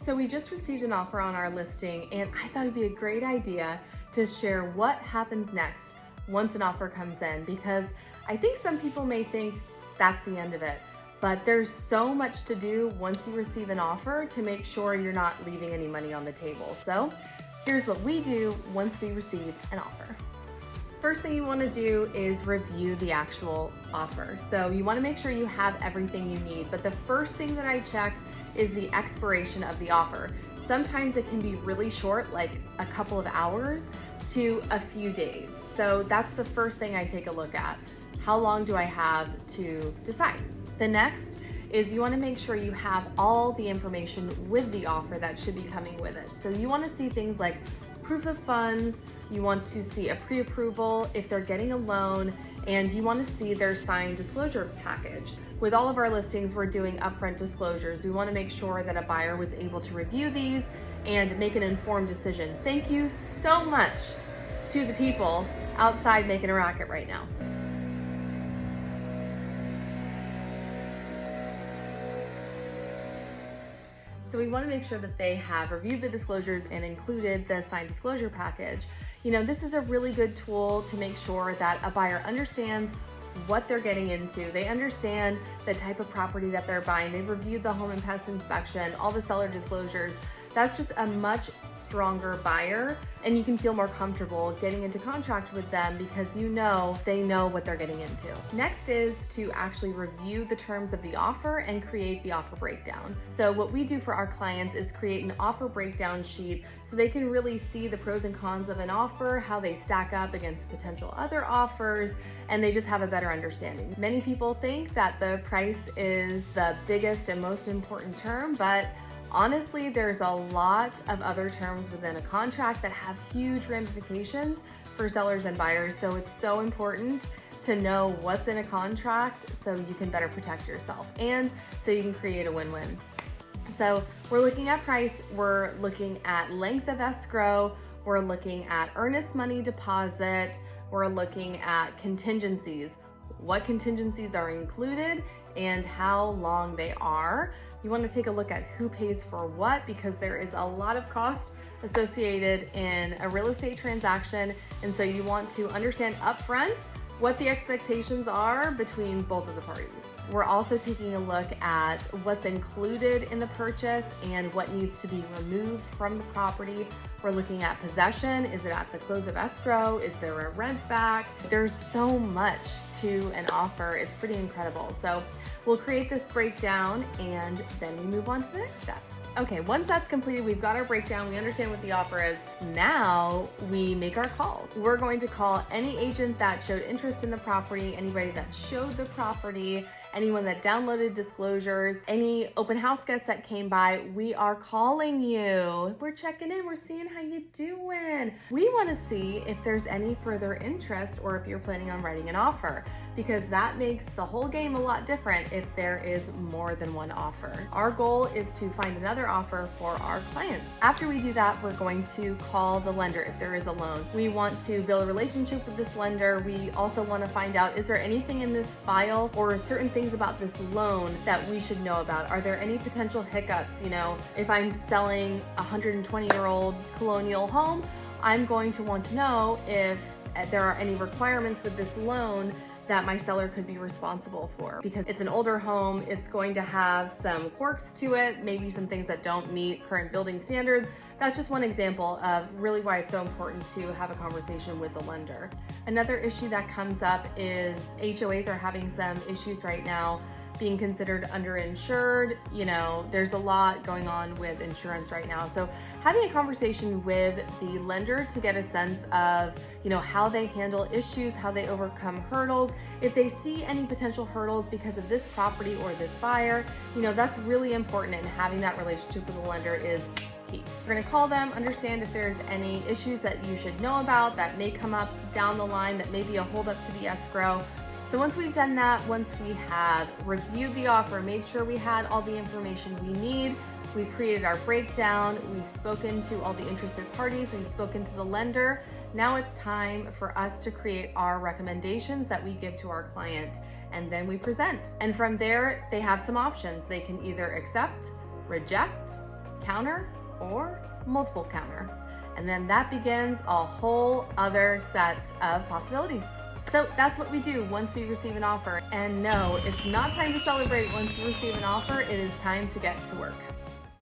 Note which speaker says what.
Speaker 1: So we just received an offer on our listing, and I thought it'd be a great idea to share what happens next once an offer comes in, because I think some people may think that's the end of it, but there's so much to do once you receive an offer to make sure you're not leaving any money on the table. So here's what we do once we receive an offer. First thing you want to do is review the actual offer. So you want to make sure you have everything you need, but the first thing that I check is the expiration of the offer. Sometimes it can be really short, like a couple of hours to a few days. So that's the first thing I take a look at. How long do I have to decide? The next is you want to make sure you have all the information with the offer that should be coming with it. So you want to see things like proof of funds, you want to see a pre-approval if they're getting a loan, and you want to see their signed disclosure package. With all of our listings, we're doing upfront disclosures. We want to make sure that a buyer was able to review these and make an informed decision. Thank you so much to the people outside making a racket right now. So we want to make sure that they have reviewed the disclosures and included the signed disclosure package. You know, this is a really good tool to make sure that a buyer understands what they're getting into. They understand the type of property that they're buying. They've reviewed the home and pest inspection, all the seller disclosures. That's just a much stronger buyer, and you can feel more comfortable getting into contract with them because you know they know what they're getting into. Next is to actually review the terms of the offer and create the offer breakdown. So what we do for our clients is create an offer breakdown sheet so they can really see the pros and cons of an offer, how they stack up against potential other offers, and they just have a better understanding. Many people think that the price is the biggest and most important term, but honestly, there's a lot of other terms within a contract that have huge ramifications for sellers and buyers. So it's so important to know what's in a contract so you can better protect yourself and so you can create a win-win. So we're looking at price, we're looking at length of escrow, we're looking at earnest money deposit, we're looking at contingencies, what contingencies are included and how long they are. You want to take a look at who pays for what, because there is a lot of cost associated in a real estate transaction. And so you want to understand upfront what the expectations are between both of the parties. We're also taking a look at what's included in the purchase and what needs to be removed from the property. We're looking at possession. Is it at the close of escrow? Is there a rent back? There's so much to an offer. It's pretty incredible. So we'll create this breakdown and then we move on to the next step. Okay, once that's completed, we've got our breakdown, we understand what the offer is. Now we make our calls. We're going to call any agent that showed interest in the property, anybody that showed the property, anyone that downloaded disclosures, any open house guests that came by. We are calling you. We're checking in, we're seeing how you doing. We want to see if there's any further interest or if you're planning on writing an offer, because that makes the whole game a lot different if there is more than one offer. Our goal is to find another offer for our clients. After we do that, we're going to call the lender if there is a loan. We want to build a relationship with this lender. We also want to find out, is there anything in this file or certain things about this loan that we should know about? Are there any potential hiccups? You know, if I'm selling a 120-year-old colonial home, I'm going to want to know if there are any requirements with this loan that my seller could be responsible for. Because it's an older home, it's going to have some quirks to it, maybe some things that don't meet current building standards. That's just one example of really why it's so important to have a conversation with the lender. Another issue that comes up is HOAs are having some issues right now being considered underinsured. You know, there's a lot going on with insurance right now. So having a conversation with the lender to get a sense of, you know, how they handle issues, how they overcome hurdles. If they see any potential hurdles because of this property or this buyer, you know, that's really important, and having that relationship with the lender is key. We're gonna call them, understand if there's any issues that you should know about that may come up down the line that may be a holdup to the escrow. So once we've done that, once we have reviewed the offer, made sure we had all the information we need, we've created our breakdown, we've spoken to all the interested parties, we've spoken to the lender, now it's time for us to create our recommendations that we give to our client, and then we present. And from there, they have some options. They can either accept, reject, counter or multiple counter. And then that begins a whole other set of possibilities. So that's what we do once we receive an offer. And no, it's not time to celebrate once you receive an offer. It is time to get to work.